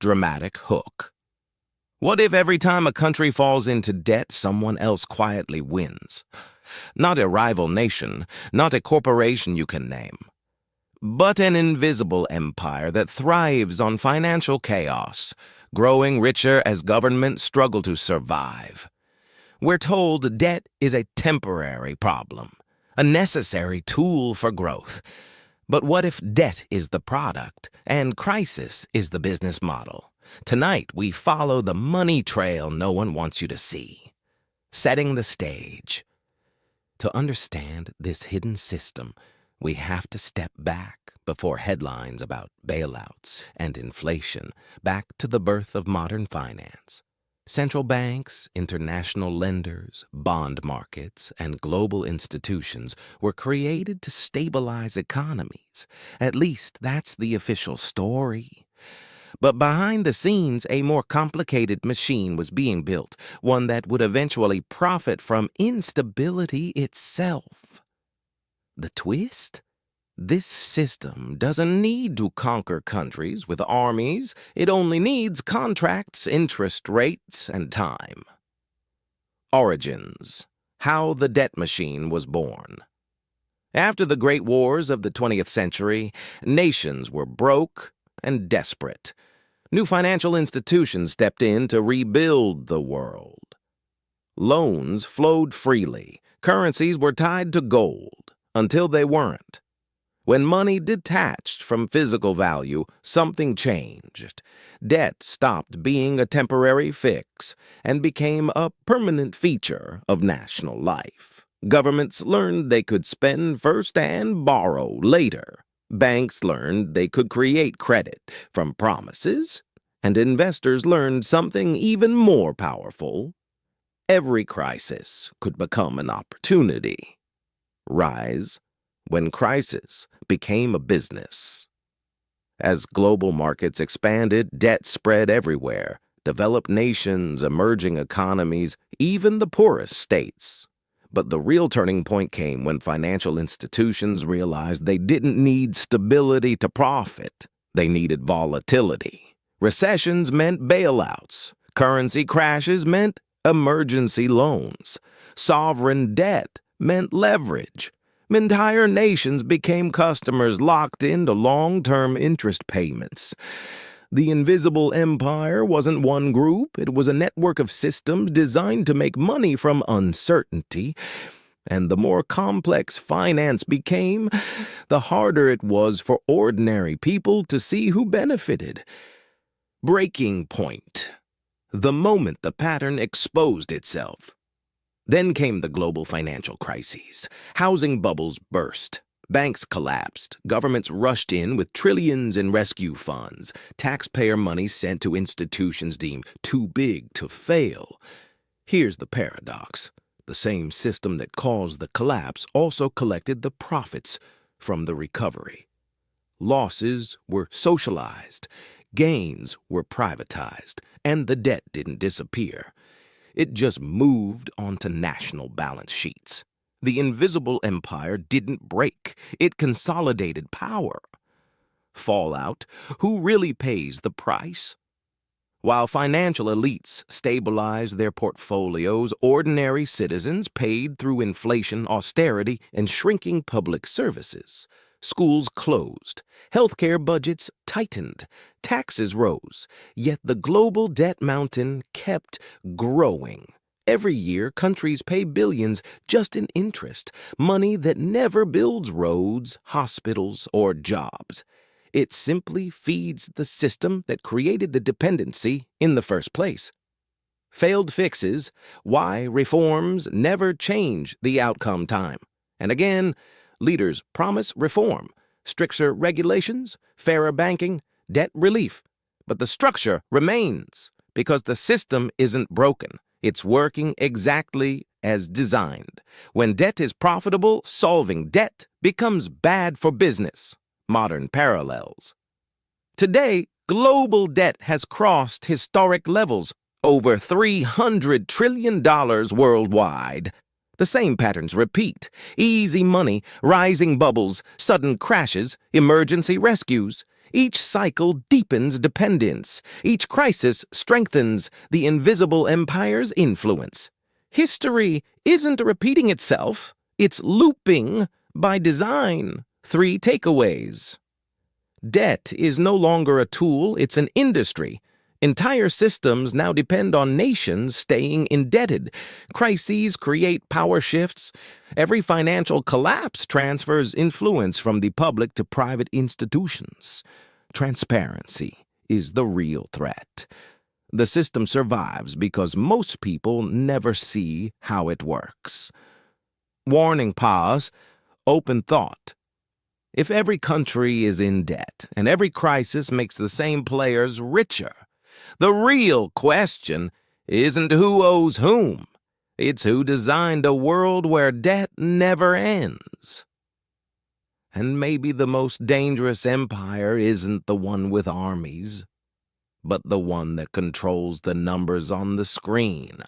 dramatic hook. What if every time a country falls into debt, someone else quietly wins? Not a rival nation, not a corporation you can name, but an invisible empire that thrives on financial chaos, growing richer as governments struggle to survive. We're told debt is a temporary problem, a necessary tool for growth. But what if debt is the product and crisis is the business model? Tonight, we follow the money trail no one wants you to see, setting the stage. To understand this hidden system, we have to step back before headlines about bailouts and inflation, back to the birth of modern finance. Central banks, international lenders, bond markets, and global institutions were created to stabilize economies. At least that's the official story. But behind the scenes, a more complicated machine was being built, one that would eventually profit from instability itself. The twist? This system doesn't need to conquer countries with armies. It only needs contracts, interest rates, and time. Origins: how the debt machine was born. After the great wars of the 20th century, nations were broke and desperate. New financial institutions stepped in to rebuild the world. Loans flowed freely. Currencies were tied to gold, until they weren't. When money detached from physical value, something changed. Debt stopped being a temporary fix and became a permanent feature of national life. Governments learned they could spend first and borrow later. Banks learned they could create credit from promises, and investors learned something even more powerful. Every crisis could become an opportunity. Rise when crisis became a business. As global markets expanded, debt spread everywhere. Developed nations, emerging economies, even the poorest states. But the real turning point came when financial institutions realized they didn't need stability to profit. They needed volatility. Recessions meant bailouts. Currency crashes meant emergency loans. Sovereign debt meant leverage. Entire nations became customers locked into long-term interest payments. The invisible empire wasn't one group. It was a network of systems designed to make money from uncertainty. And the more complex finance became, the harder it was for ordinary people to see who benefited. Breaking point: the moment the pattern exposed itself. Then came the global financial crises. Housing bubbles burst. Banks collapsed. Governments rushed in with trillions in rescue funds. Taxpayer money sent to institutions deemed too big to fail. Here's the paradox. The same system that caused the collapse also collected the profits from the recovery. Losses were socialized. Gains were privatized. And the debt didn't disappear. It just moved onto national balance sheets. The invisible empire didn't break. It consolidated power. Fallout: who really pays the price? While financial elites stabilized their portfolios, ordinary citizens paid through inflation, austerity, and shrinking public services. Schools closed. Healthcare budgets tightened. Taxes rose. Yet the global debt mountain kept growing. Every year, countries pay billions just in interest, money that never builds roads, hospitals, or jobs. It simply feeds the system that created the dependency in the first place. Failed fixes: why reforms never change the outcome time. And again, leaders promise reform, stricter regulations, fairer banking, debt relief. But the structure remains because the system isn't broken. It's working exactly as designed. When debt is profitable, solving debt becomes bad for business. Modern parallels. Today, global debt has crossed historic levels, over $300 trillion worldwide. The same patterns repeat: easy money, rising bubbles, sudden crashes, emergency rescues. Each cycle deepens dependence. Each crisis strengthens the invisible empire's influence. History isn't repeating itself, it's looping by design. 3 takeaways. Debt is no longer a tool, it's an industry. Entire systems now depend on nations staying indebted. Crises create power shifts. Every financial collapse transfers influence from the public to private institutions. Transparency is the real threat. The system survives because most people never see how it works. Warning, pause, open thought. If every country is in debt and every crisis makes the same players richer, the real question isn't who owes whom. It's who designed a world where debt never ends. And maybe the most dangerous empire isn't the one with armies, but the one that controls the numbers on the screen.